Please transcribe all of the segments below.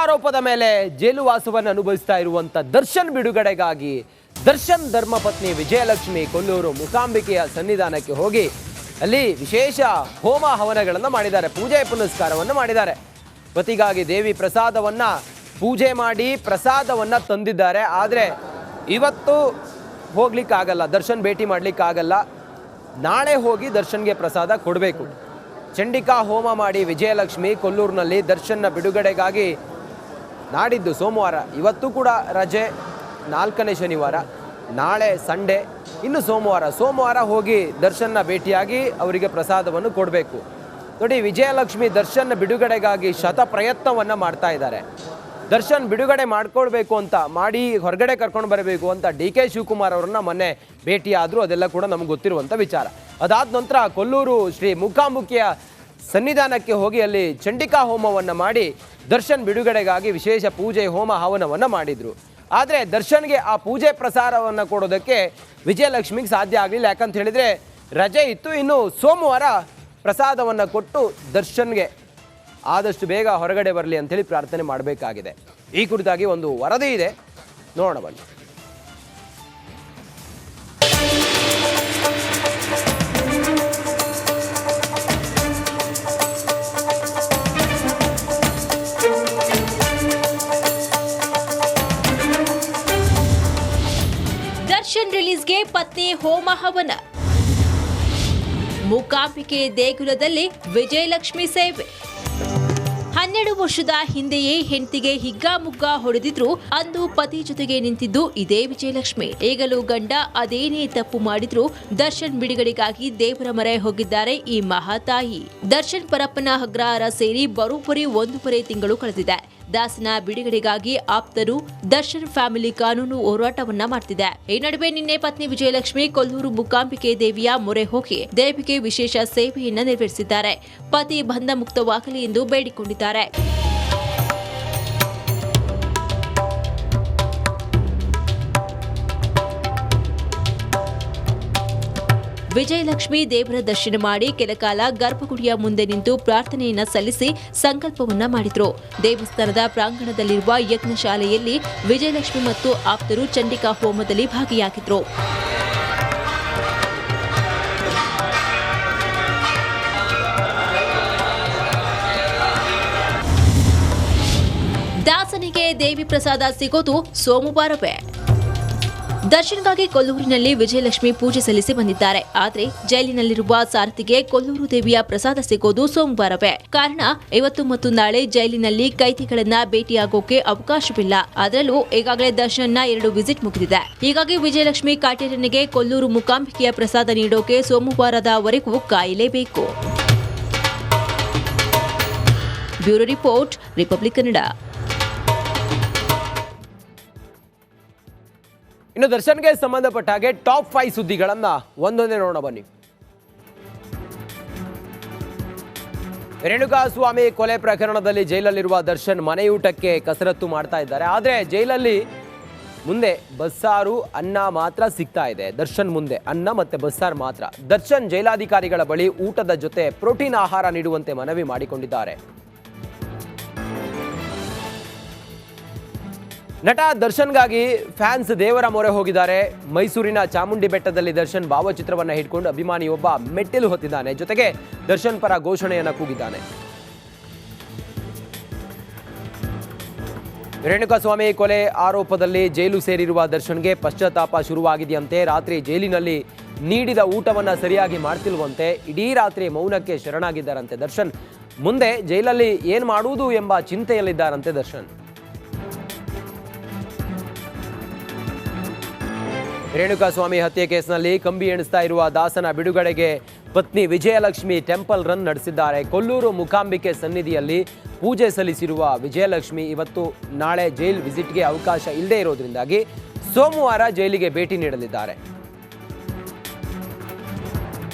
ಆರೋಪದ ಮೇಲೆ ಜೈಲು ವಾಸವನ್ನು ಅನುಭವಿಸ್ತಾ ಇರುವಂತ ದರ್ಶನ್ ಬಿಡುಗಡೆಗಾಗಿ ದರ್ಶನ್ ಧರ್ಮಪತ್ನಿ ವಿಜಯಲಕ್ಷ್ಮಿ ಕೊಲ್ಲೂರು ಮೂಕಾಂಬಿಕೆಯ ಸನ್ನಿಧಾನಕ್ಕೆ ಹೋಗಿ ಅಲ್ಲಿ ವಿಶೇಷ ಹೋಮ ಹವನಗಳನ್ನು ಮಾಡಿದ್ದಾರೆ, ಪೂಜೆ ಪುನಸ್ಕಾರವನ್ನು ಮಾಡಿದ್ದಾರೆ. ಪತಿಗಾಗಿ ದೇವಿ ಪ್ರಸಾದವನ್ನ ಪೂಜೆ ಮಾಡಿ ಪ್ರಸಾದವನ್ನ ತಂದಿದ್ದಾರೆ. ಆದರೆ ಇವತ್ತು ಹೋಗ್ಲಿಕ್ಕಾಗಲ್ಲ, ದರ್ಶನ್ ಭೇಟಿ ಮಾಡ್ಲಿಕ್ಕಾಗಲ್ಲ. ನಾಳೆ ಹೋಗಿ ದರ್ಶನ್ಗೆ ಪ್ರಸಾದ ಕೊಡಬೇಕು. ಚಂಡಿಕಾ ಹೋಮ ಮಾಡಿ ವಿಜಯಲಕ್ಷ್ಮಿ ಕೊಲ್ಲೂರಿನಲ್ಲಿ ದರ್ಶನ್ನ ಬಿಡುಗಡೆಗಾಗಿ ನಾಡಿದ್ದು ಸೋಮವಾರ, ಇವತ್ತು ಕೂಡ ರಜೆ, 4ನೇ ಶನಿವಾರ, ನಾಳೆ ಸಂಡೇ, ಇನ್ನು ಸೋಮವಾರ ಹೋಗಿ ದರ್ಶನ್ನ ಭೇಟಿಯಾಗಿ ಅವರಿಗೆ ಪ್ರಸಾದವನ್ನು ಕೊಡಬೇಕು. ನೋಡಿ, ವಿಜಯಲಕ್ಷ್ಮಿ ದರ್ಶನ್ ಬಿಡುಗಡೆಗಾಗಿ ಶತ ಪ್ರಯತ್ನವನ್ನು ಮಾಡ್ತಾ ಇದ್ದಾರೆ. ದರ್ಶನ್ ಬಿಡುಗಡೆ ಮಾಡ್ಕೊಳ್ಬೇಕು ಅಂತ ಮಾಡಿ ಹೊರಗಡೆ ಕರ್ಕೊಂಡು ಬರಬೇಕು ಅಂತ DK ಶಿವಕುಮಾರ್ ಅವರನ್ನ ಮೊನ್ನೆ ಭೇಟಿಯಾದರು. ಅದೆಲ್ಲ ಕೂಡ ನಮ್ಗೆ ಗೊತ್ತಿರುವಂಥ ವಿಚಾರ. ಅದಾದ ನಂತರ ಕೊಲ್ಲೂರು ಶ್ರೀ ಮೂಕಾಂಬಿಕೆಯ ಸನ್ನಿಧಾನಕ್ಕೆ ಹೋಗಿ ಅಲ್ಲಿ ಚಂಡಿಕಾ ಹೋಮವನ್ನು ಮಾಡಿ ದರ್ಶನ್ ಬಿಡುಗಡೆಗಾಗಿ ವಿಶೇಷ ಪೂಜೆ ಹೋಮ ಹವನವನ್ನು ಮಾಡಿದರು. ಆದರೆ ದರ್ಶನ್ಗೆ ಆ ಪೂಜೆ ಪ್ರಸಾರವನ್ನು ಕೊಡೋದಕ್ಕೆ ವಿಜಯಲಕ್ಷ್ಮಿಗೆ ಸಾಧ್ಯ ಆಗಲಿಲ್ಲ. ಯಾಕಂತ ಹೇಳಿದರೆ ರಜೆ ಇತ್ತು. ಇನ್ನು ಸೋಮವಾರ ಪ್ರಸಾದವನ್ನು ಕೊಟ್ಟು ದರ್ಶನ್ಗೆ ಆದಷ್ಟು ಬೇಗ ಹೊರಗಡೆ ಬರಲಿ ಅಂಥೇಳಿ ಪ್ರಾರ್ಥನೆ ಮಾಡಬೇಕಾಗಿದೆ. ಈ ಕುರಿತಾಗಿ ಒಂದು ವರದಿ ಇದೆ, ನೋಡೋಣ ಬನ್ನಿ. ದರ್ಶನ್ ರಿಲೀಸ್ಗೆ ಪತ್ನಿ ಹೋಮ ಹವನ, ಮೂಕಾಂಬಿಕೆ ದೇಗುಲದಲ್ಲಿ ವಿಜಯಲಕ್ಷ್ಮಿ ಸೇವೆ. 12 ವರ್ಷದ ಹಿಂದೆಯೇ ಹೆಂಡತಿಗೆ ಹಿಗ್ಗಾಮುಗ್ಗ ಹೊಡೆದಿದ್ರು ಅಂದು ಪತಿ ಜೊತೆಗೆ ನಿಂತಿದ್ದು ಇದೇ ವಿಜಯಲಕ್ಷ್ಮಿ. ಈಗಲೂ ಗಂಡ ಅದೇನೇ ತಪ್ಪು ಮಾಡಿದ್ರು ದರ್ಶನ್ ಬಿಡುಗಡೆಗಾಗಿ ದೇವರ ಮೊರೆ ಹೋಗಿದ್ದಾರೆ ಈ ಮಹಾತಾಯಿ. ದರ್ಶನ್ ಪರಪ್ಪನ ಅಗ್ರಹಾರ ಸೇರಿ ಬರೋಬ್ಬರಿ 1.5 ತಿಂಗಳು ಕಳೆದಿದೆ. ದಾಸನ ಬಿಡುಗಡೆಗಾಗಿ ಆಪ್ತರು ದರ್ಶನ್ ಫ್ಯಾಮಿಲಿ ಕಾನೂನು ಹೋರಾಟವನ್ನ ಮಾಡ್ತಿದೆ. ಈ ನಡುವೆ ನಿನ್ನೆ ಪತ್ನಿ ವಿಜಯಲಕ್ಷ್ಮಿ ಕೊಲ್ಲೂರು ಮೂಕಾಂಬಿಕೆ ದೇವಿಯ ಮೊರೆ ಹೋಗಿ ದೇವಿಗೆ ವಿಶೇಷ ಸೇವೆಯನ್ನ ನೆರವೇರಿಸಿದ್ದಾರೆ. ಪತಿ ಬಂಧ ಮುಕ್ತವಾಗಲಿ ಎಂದು ಬೇಡಿಕೊಂಡಿದ್ದಾರೆ. ವಿಜಯಲಕ್ಷ್ಮಿ ದೇವರ ದರ್ಶನ ಮಾಡಿ ಕೆಲಕಾಲ ಗರ್ಭಗುಡಿಯ ಮುಂದೆ ನಿಂತು ಪ್ರಾರ್ಥನೆಯನ್ನ ಸಲ್ಲಿಸಿ ಸಂಕಲ್ಪವನ್ನ ಮಾಡಿದ್ರು. ದೇವಸ್ಥಾನದ ಪ್ರಾಂಗಣದಲ್ಲಿರುವ ಯಜ್ಞಶಾಲೆಯಲ್ಲಿ ವಿಜಯಲಕ್ಷ್ಮಿ ಮತ್ತು ಆಪ್ತರು ಚಂಡಿಕಾ ಹೋಮದಲ್ಲಿ ಭಾಗಿಯಾಗಿದ್ರು. ದಾಸನಿಗೆ ದೇವಿ ಪ್ರಸಾದ ಸಿಗೋದು ಸೋಮವಾರವೇ. ದರ್ಶನ್ಗಾಗಿ ಕೊಲ್ಲೂರಿನಲ್ಲಿ ವಿಜಯಲಕ್ಷ್ಮಿ ಪೂಜೆ ಸಲ್ಲಿಸಿ ಬಂದಿದ್ದಾರೆ. ಆದರೆ ಜೈಲಿನಲ್ಲಿರುವ ಸಾರಥಿಗೆ ಕೊಲ್ಲೂರು ದೇವಿಯ ಪ್ರಸಾದ ಸಿಗೋದು ಸೋಮವಾರವೇ. ಕಾರಣ, ಇವತ್ತು ಮತ್ತು ನಾಳೆ ಜೈಲಿನಲ್ಲಿ ಕೈದಿಗಳನ್ನ ಭೇಟಿಯಾಗೋಕೆ ಅವಕಾಶವಿಲ್ಲ. ಅದರಲ್ಲೂ ಈಗಾಗಲೇ ದರ್ಶನ್ನ 2 ವಿಸಿಟ್ ಮುಗಿದಿದೆ. ಹೀಗಾಗಿ ವಿಜಯಲಕ್ಷ್ಮಿ ಕಾಟೇರನಿಗೆ ಕೊಲ್ಲೂರು ಮೂಕಾಂಬಿಕೆಯ ಪ್ರಸಾದ ನೀಡೋಕೆ ಸೋಮವಾರದವರೆಗೂ ಕಾಯಲೇಬೇಕು. Bureau report, Republic Kannada. ಇನ್ನು ದರ್ಶನ್ಗೆ ಸಂಬಂಧಪಟ್ಟ ಹಾಗೆ ಟಾಪ್ 5 ಸುದ್ದಿಗಳನ್ನ ಒಂದೊಂದೇ ನೋಡೋಣ ಬನ್ನಿ. ರೇಣುಕಾಸ್ವಾಮಿ ಕೊಲೆ ಪ್ರಕರಣದಲ್ಲಿ ಜೈಲಲ್ಲಿರುವ ದರ್ಶನ್ ಮನೆಯೂಟಕ್ಕೆ ಕಸರತ್ತು ಮಾಡ್ತಾ ಇದ್ದಾರೆ. ಆದರೆ ಜೈಲಲ್ಲಿ ಮುಂದೆ ಬಸ್ಸಾರು, ಅನ್ನ ಮಾತ್ರ ಸಿಗ್ತಾ ಇದೆ. ದರ್ಶನ್ ಮುಂದೆ ಅನ್ನ ಮತ್ತೆ ಬಸ್ಸಾರು ಮಾತ್ರ. ದರ್ಶನ್ ಜೈಲಾಧಿಕಾರಿಗಳ ಬಳಿ ಊಟದ ಜೊತೆ ಪ್ರೋಟೀನ್ ಆಹಾರ ನೀಡುವಂತೆ ಮನವಿ ಮಾಡಿಕೊಂಡಿದ್ದಾರೆ. ನಟ ದರ್ಶನ್ಗಾಗಿ ಫ್ಯಾನ್ಸ್ ದೇವರ ಮೊರೆ ಹೋಗಿದ್ದಾರೆ. ಮೈಸೂರಿನ ಚಾಮುಂಡಿ ಬೆಟ್ಟದಲ್ಲಿ ದರ್ಶನ್ ಭಾವಚಿತ್ರವನ್ನು ಹಿಡ್ಕೊಂಡು ಅಭಿಮಾನಿಯೊಬ್ಬ ಮೆಟ್ಟಿಲು ಹೊತ್ತಿದ್ದಾನೆ. ಜೊತೆಗೆ ದರ್ಶನ್ ಪರ ಘೋಷಣೆಯನ್ನು ಕೂಗಿದ್ದಾನೆ. ರೇಣುಕಾಸ್ವಾಮಿ ಕೊಲೆ ಆರೋಪದಲ್ಲಿ ಜೈಲು ಸೇರಿರುವ ದರ್ಶನ್ಗೆ ಪಶ್ಚಾತ್ತಾಪ ಶುರುವಾಗಿದೆಯಂತೆ. ರಾತ್ರಿ ಜೈಲಿನಲ್ಲಿ ನೀಡಿದ ಊಟವನ್ನು ಸರಿಯಾಗಿ ಮಾಡ್ತಿಲ್ವಂತೆ. ಇಡೀ ರಾತ್ರಿ ಮೌನಕ್ಕೆ ಶರಣಾಗಿದ್ದಾರಂತೆ ದರ್ಶನ್. ಮುಂದೆ ಜೈಲಲ್ಲಿ ಏನು ಮಾಡುವುದು ಎಂಬ ಚಿಂತೆಯಲ್ಲಿದ್ದಾರಂತೆ ದರ್ಶನ್. ರೇಣುಕಾಸ್ವಾಮಿ ಹತ್ಯೆ ಕೇಸ್ನಲ್ಲಿ ಕಂಬಿ ಎಣಿಸ್ತಾ ಇರುವ ದಾಸನ ಬಿಡುಗಡೆಗೆ ಪತ್ನಿ ವಿಜಯಲಕ್ಷ್ಮಿ ಟೆಂಪಲ್ ರನ್ ನಡೆಸಿದ್ದಾರೆ. ಕೊಲ್ಲೂರು ಮೂಕಾಂಬಿಕೆ ಸನ್ನಿಧಿಯಲ್ಲಿ ಪೂಜೆ ಸಲ್ಲಿಸಿರುವ ವಿಜಯಲಕ್ಷ್ಮಿ ಇವತ್ತು ನಾಳೆ ಜೈಲ್ ವಿಸಿಟ್ಗೆ ಅವಕಾಶ ಇಲ್ಲದೆ ಇರೋದ್ರಿಂದಾಗಿ ಸೋಮವಾರ ಜೈಲಿಗೆ ಭೇಟಿ ನೀಡಲಿದ್ದಾರೆ.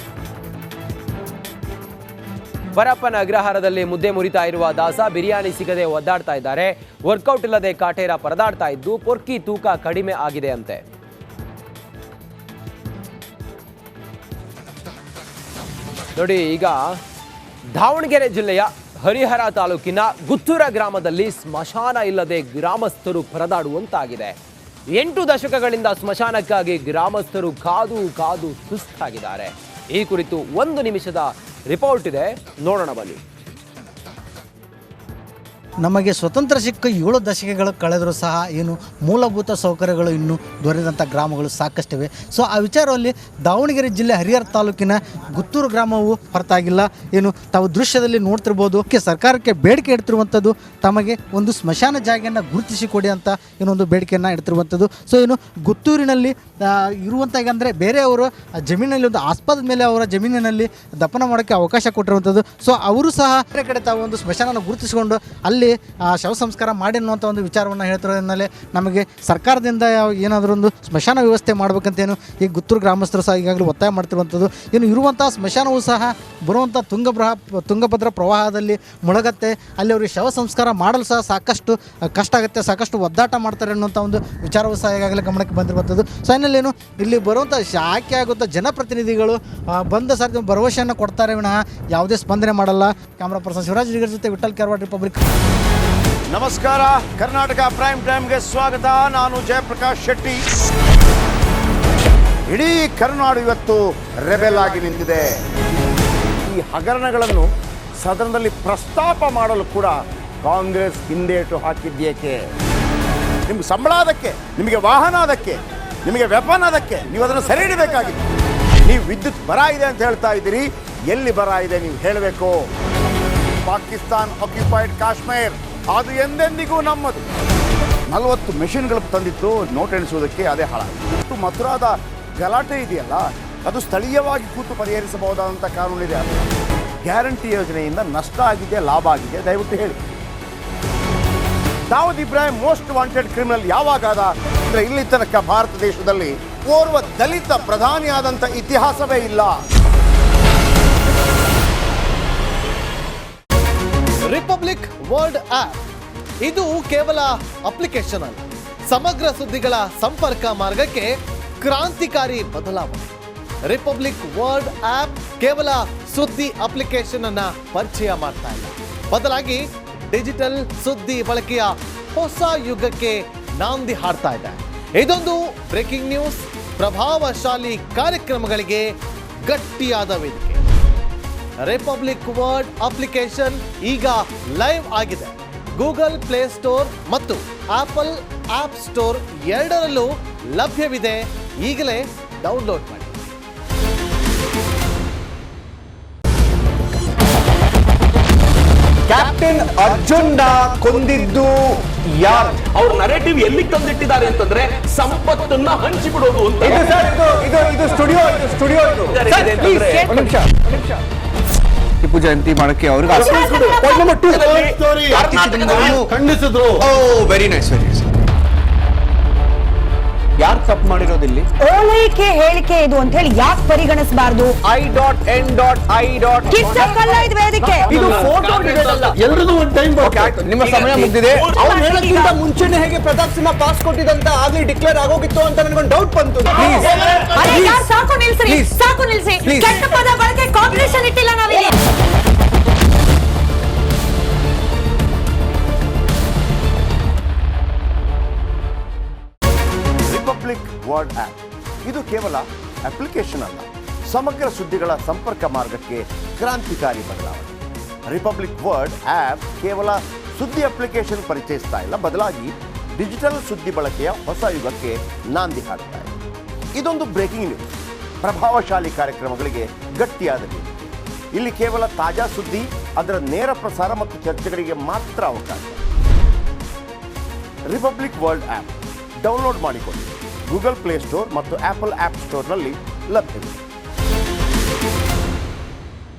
ಪರಪ್ಪನ ಅಗ್ರಹಾರದಲ್ಲಿ ಮುದ್ದೆ ಮುರಿತಾ ಇರುವ ದಾಸ ಬಿರಿಯಾನಿ ಸಿಗದೆ ಒದ್ದಾಡ್ತಾ ಇದ್ದಾರೆ. ವರ್ಕೌಟ್ ಇಲ್ಲದೆ ಕಾಟೇರ ಪರದಾಡ್ತಾ ಇದ್ದು ಪೊರ್ಕಿ ತೂಕ ಕಡಿಮೆ ಆಗಿದೆ ಅಂತೆ. ನೋಡಿ, ಈಗ ದಾವಣಗೆರೆ ಜಿಲ್ಲೆಯ ಹರಿಹರ ತಾಲೂಕಿನ ಗುತ್ತೂರ ಗ್ರಾಮದಲ್ಲಿ ಸ್ಮಶಾನ ಇಲ್ಲದೆ ಗ್ರಾಮಸ್ಥರು ಪರದಾಡುವಂತಾಗಿದೆ. 8 ದಶಕಗಳಿಂದ ಸ್ಮಶಾನಕ್ಕಾಗಿ ಗ್ರಾಮಸ್ಥರು ಕಾದು ಕಾದು ಸುಸ್ತಾಗಿದ್ದಾರೆ. ಈ ಕುರಿತು 1 ನಿಮಿಷದ ರಿಪೋರ್ಟ್ ಇದೆ, ನೋಡೋಣ ಬನ್ನಿ. ನಮಗೆ ಸ್ವತಂತ್ರ ಸಿಕ್ಕ 7 ದಶಕಗಳು ಕಳೆದರೂ ಸಹ ಏನು ಮೂಲಭೂತ ಸೌಕರ್ಯಗಳು ಇನ್ನೂ ದೊರೆದಂಥ ಗ್ರಾಮಗಳು ಸಾಕಷ್ಟಿವೆ. ಸೊ ಆ ವಿಚಾರದಲ್ಲಿ ದಾವಣಗೆರೆ ಜಿಲ್ಲೆ ಹರಿಹರ ತಾಲೂಕಿನ ಗುತ್ತೂರು ಗ್ರಾಮವು ಹೊರತಾಗಿಲ್ಲ. ಏನು ತಾವು ದೃಶ್ಯದಲ್ಲಿ ನೋಡ್ತಿರ್ಬೋದು, ಸರ್ಕಾರಕ್ಕೆ ಬೇಡಿಕೆ ಇಡ್ತಿರುವಂಥದ್ದು ತಮಗೆ ಒಂದು ಸ್ಮಶಾನ ಜಾಗೆಯನ್ನು ಗುರುತಿಸಿಕೊಡಿ ಅಂತ ಏನೊಂದು ಬೇಡಿಕೆಯನ್ನು ಇಡ್ತಿರುವಂಥದ್ದು. ಸೊ ಏನು ಗುತ್ತೂರಿನಲ್ಲಿ ಇರುವಂಥ ಈಗ ಅಂದರೆ ಬೇರೆಯವರು ಜಮೀನಲ್ಲಿ ಒಂದು ಆಸ್ಪದ ಮೇಲೆ ಅವರ ಜಮೀನಿನಲ್ಲಿ ದಫನ ಮಾಡೋಕ್ಕೆ ಅವಕಾಶ ಕೊಟ್ಟಿರುವಂಥದ್ದು. ಸೊ ಅವರು ಸಹ ಬೇರೆ ಕಡೆ ತಾವು ಒಂದು ಸ್ಮಶಾನ ಗುರುತಿಸಿಕೊಂಡು ಅಲ್ಲಿ ಶವ ಸಂಸ್ಕಾರ ಮಾಡಿ ಅನ್ನುವಂಥ ಒಂದು ವಿಚಾರವನ್ನು ಹೇಳ್ತಿರೋದ್ರಿಂದಲೇ ನಮಗೆ ಸರ್ಕಾರದಿಂದ ಏನಾದರೂ ಒಂದು ಸ್ಮಶಾನ ವ್ಯವಸ್ಥೆ ಮಾಡ್ಬೇಕಂತೇನು ಈ ಗುತ್ತೂರು ಗ್ರಾಮಸ್ಥರು ಸಹ ಈಗಾಗಲೇ ಒತ್ತಾಯ ಮಾಡ್ತಿರುವಂಥದ್ದು. ಏನು ಇರುವಂಥ ಸ್ಮಶಾನವೂ ಸಹ ಬರುವಂಥ ತುಂಗಭದ್ರಾ ಪ್ರವಾಹದಲ್ಲಿ ಮುಳುಗತ್ತೆ. ಅಲ್ಲಿ ಅವರಿಗೆ ಶವ ಸಂಸ್ಕಾರ ಮಾಡಲು ಸಹ ಸಾಕಷ್ಟು ಕಷ್ಟ ಆಗುತ್ತೆ, ಸಾಕಷ್ಟು ಒದ್ದಾಟ ಮಾಡ್ತಾರೆ ಅನ್ನುವಂಥ ಒಂದು ವಿಚಾರವೂ ಸಹ ಈಗಾಗಲೇ ಗಮನಕ್ಕೆ ಬಂದಿರುವಂಥದ್ದು. ಸೊ ಇನ್ನಲ್ಲೇನು ಇಲ್ಲಿ ಬರುವಂಥ ಆಯ್ಕೆ ಆಗುವಂಥ ಜನಪ್ರತಿನಿಧಿಗಳು ಬಂದ ಸಾರಿ ಭರವಸೆಯನ್ನು ಕೊಡ್ತಾರೆ ವಿನಃ ಯಾವುದೇ ಸ್ಪಂದನೆ ಮಾಡಲ್ಲ. ಕ್ಯಾಮ್ರಾ ಪರ್ಸನ್ ಶಿವರಾಜ್ ರಿಗರ್ ಜೊತೆ ವಿಠಲ್ ಕೆರವಾಡ್, ರಿಪಬ್ಲಿಕ್. ನಮಸ್ಕಾರ, ಕರ್ನಾಟಕ ಪ್ರೈಮ್ ಟೈಮ್ಗೆ ಸ್ವಾಗತ. ನಾನು ಜಯಪ್ರಕಾಶ್ ಶೆಟ್ಟಿ. ಇಡೀ ಕರ್ನಾಡು ಇವತ್ತು ರೆಬೆಲ್ ಆಗಿ ನಿಂತಿದೆ. ಈ ಹಗರಣಗಳನ್ನು ಸದನದಲ್ಲಿ ಪ್ರಸ್ತಾಪ ಮಾಡಲು ಕೂಡ ಕಾಂಗ್ರೆಸ್ ಹಿಂದೇಟು ಹಾಕಿದ್ದೇಕೆ? ನಿಮ್ಗೆ ಸಂಬಳ ಅದಕ್ಕೆ, ನಿಮಗೆ ವಾಹನ ಅದಕ್ಕೆ, ನಿಮಗೆ ವೆಪನ್ ಅದಕ್ಕೆ, ನೀವು ಅದನ್ನು ಸೆರೆ ಹಿಡಬೇಕಾಗಿತ್ತು. ನೀವು ವಿದ್ಯುತ್ ಬರ ಇದೆ ಅಂತ ಹೇಳ್ತಾ ಇದ್ದೀರಿ, ಎಲ್ಲಿ ಬರ ಇದೆ ನೀವು ಹೇಳಬೇಕು. ಪಾಕಿಸ್ತಾನ್ ಆಕ್ಯುಪೈಡ್ ಕಾಶ್ಮೀರ್ ಅದು ಎಂದೆಂದಿಗೂ ನಮ್ಮದು. 40 ಮೆಷಿನ್ಗಳು ತಂದಿತ್ತು ನೋಟ್ ಎಣಿಸುವುದಕ್ಕೆ, ಅದೇ ಹಾಳಾಯಿತು. ಮಥುರಾದ ಗಲಾಟೆ ಇದೆಯಲ್ಲ, ಅದು ಸ್ಥಳೀಯವಾಗಿ ಕೂತು ಪರಿಹರಿಸಬಹುದಾದಂಥ ಕಾನೂನಿದೆ. ಗ್ಯಾರಂಟಿ ಯೋಜನೆಯಿಂದ ನಷ್ಟ ಆಗಿದೆ, ಲಾಭ ಆಗಿದೆ, ದಯವಿಟ್ಟು ಹೇಳಿ. Dawood Ibrahim most wanted criminal ಯಾವಾಗಾದ ಅಂದರೆ ಇಲ್ಲಿ ತನಕ ಭಾರತ ದೇಶದಲ್ಲಿ ಓರ್ವ ದಲಿತ ಪ್ರಧಾನಿಯಾದಂಥ ಇತಿಹಾಸವೇ ಇಲ್ಲ. ರಿಪಬ್ಲಿಕ್ ವರ್ಲ್ಡ್ ಆಪ್ ಇದು ಕೇವಲ ಅಪ್ಲಿಕೇಶನ್ ಅಲ್ಲ, ಸಮಗ್ರ ಸುದ್ದಿಗಳ ಸಂಪರ್ಕ ಮಾರ್ಗಕ್ಕೆ ಕ್ರಾಂತಿಕಾರಿ ಬದಲಾವಣೆ. ರಿಪಬ್ಲಿಕ್ ವರ್ಲ್ಡ್ ಆಪ್ ಕೇವಲ ಸುದ್ದಿ ಅಪ್ಲಿಕೇಶನ್ ಅನ್ನ ಪರಿಚಯ ಮಾಡ್ತಾ ಇಲ್ಲ, ಬದಲಾಗಿ ಡಿಜಿಟಲ್ ಸುದ್ದಿ ಬಳಕೆಯ ಹೊಸ ಯುಗಕ್ಕೆ ನಾಂದಿ ಹಾಡ್ತಾ ಇದೆ. ಇದೊಂದು ಬ್ರೇಕಿಂಗ್ ನ್ಯೂಸ್, ಪ್ರಭಾವಶಾಲಿ ಕಾರ್ಯಕ್ರಮಗಳಿಗೆ ಗಟ್ಟಿಯಾದ ವೇದಿಕೆ. ರಿಪಬ್ಲಿಕ್ ವರ್ಲ್ಡ್ ಅಪ್ಲಿಕೇಶನ್ ಈಗ ಲೈವ್ ಆಗಿದೆ. ಗೂಗಲ್ ಪ್ಲೇ ಸ್ಟೋರ್ ಮತ್ತು ಆಪಲ್ ಆಪ್ ಸ್ಟೋರ್ ಎರಡರಲ್ಲೂ ಲಭ್ಯವಿದೆ. ಈಗಲೇ ಡೌನ್ಲೋಡ್ ಮಾಡಿ. ಕ್ಯಾಪ್ಟನ್ ಅರ್ಜುನ್ ಕೊಂದಿದ್ದು ಯಾರು? ಅವ್ರ ನರೇಟಿವ್ ಎಲ್ಲಿಗೆ ತಂದಿಟ್ಟಿದ್ದಾರೆ ಅಂತಂದ್ರೆ ಸಂಪತ್ತನ್ನ ಹಂಚಿಬಿಡೋದು ಅಂತ. ಇದು ಸ್ಟುಡಿಯೋ ಟಿಪ್ಪು ಜಯಂತಿ ಮಾಡಕ್ಕೆ ಅವ್ರಿಗೆ ಖಂಡಿಸಿದ್ರು. Very nice, very nice. ಯಾರು ತಪ್ಪು ಮಾಡಿರೋದಿಲ್ಲಿ? ಓಲೈಕೆ ಹೇಳಿಕೆ ಇದು ಅಂತ ಹೇಳಿ ಯಾಕೆ ಪರಿಗಣಿಸಬಾರದು? I.N.I. ಕಿಚ್ಚಕ್ಕಲ್ಲ ಇದು ವೇದಿಕೆ. ಇದು ಫೋಟೋ ಎಲ್ಲರಿಗೂ ಒಂದು ಟೈಮ್. ನಿಮ್ಮ ಸಮಯ ಮುಗಿದಿದೆ. ಅವ್ರು ಹೇಳೋಕ್ಕಿಂತ ಮುಂಚೆನೆ ಹೇಗೆ ಪ್ರತಾಪ್ ಸಿಂಹ ಪಾಸ್ ಕೊಟ್ಟಿದಂತ ಆಗ್ಲಿ ಡಿಕ್ಲೇರ್ ಆಗೋಗಿತ್ತು ಅಂತ ನನಗೊಂದು ಡೌಟ್ ಬಂತು. ಅರೆ ಯಾರು ಸಾಕು ನಿಲ್ಸ್ರಿ, ಸಾಕು ನಿಲ್ಸಿ. ಕೆಟ್ಟ ಪದ ಬಳಕೆ ಕಾಂಪಿಟೇಷನ್ ಇಟ್ಟಿಲ್ಲ ನಾವಿಲ್ಲಿ. ರಿಪಬ್ಲಿಕ್ ವರ್ಲ್ಡ್ ಆಪ್ ಇದು ಕೇವಲ ಅಪ್ಲಿಕೇಶನ್ ಅಲ್ಲ, ಸಮಗ್ರ ಸುದ್ದಿಗಳ ಸಂಪರ್ಕ ಮಾರ್ಗಕ್ಕೆ ಕ್ರಾಂತಿಕಾರಿ ಬದಲಾವಣೆ. ರಿಪಬ್ಲಿಕ್ ವರ್ಲ್ಡ್ ಆಪ್ ಕೇವಲ ಸುದ್ದಿ ಅಪ್ಲಿಕೇಶನ್ ಪರಿಚಯಿಸ್ತಾ ಇಲ್ಲ, ಬದಲಾಗಿ ಡಿಜಿಟಲ್ ಸುದ್ದಿ ಬಳಕೆಯ ಹೊಸ ಯುಗಕ್ಕೆ ನಾಂದಿ ಹಾಡ್ತಾ ಇದೆ. ಇದೊಂದು ಬ್ರೇಕಿಂಗ್ ನ್ಯೂಸ್, ಪ್ರಭಾವಶಾಲಿ ಕಾರ್ಯಕ್ರಮಗಳಿಗೆ ಗಟ್ಟಿಯಾದ ವೇದಿಕೆ. ಇಲ್ಲಿ ಕೇವಲ ತಾಜಾ ಸುದ್ದಿ, ಅದರ ನೇರ ಪ್ರಸಾರ ಮತ್ತು ಚರ್ಚೆಗಳಿಗೆ ಮಾತ್ರ ಅವಕಾಶ. ರಿಪಬ್ಲಿಕ್ ವರ್ಲ್ಡ್ ಆಪ್ ಡೌನ್ಲೋಡ್ ಮಾಡಿಕೊಳ್ಳಿ. ಗೂಗಲ್ ಪ್ಲೇ ಸ್ಟೋರ್ ಮತ್ತು ಆಪಲ್ ಆಪ್ ಸ್ಟೋರ್ನಲ್ಲಿ ಲಭ್ಯವಿದೆ.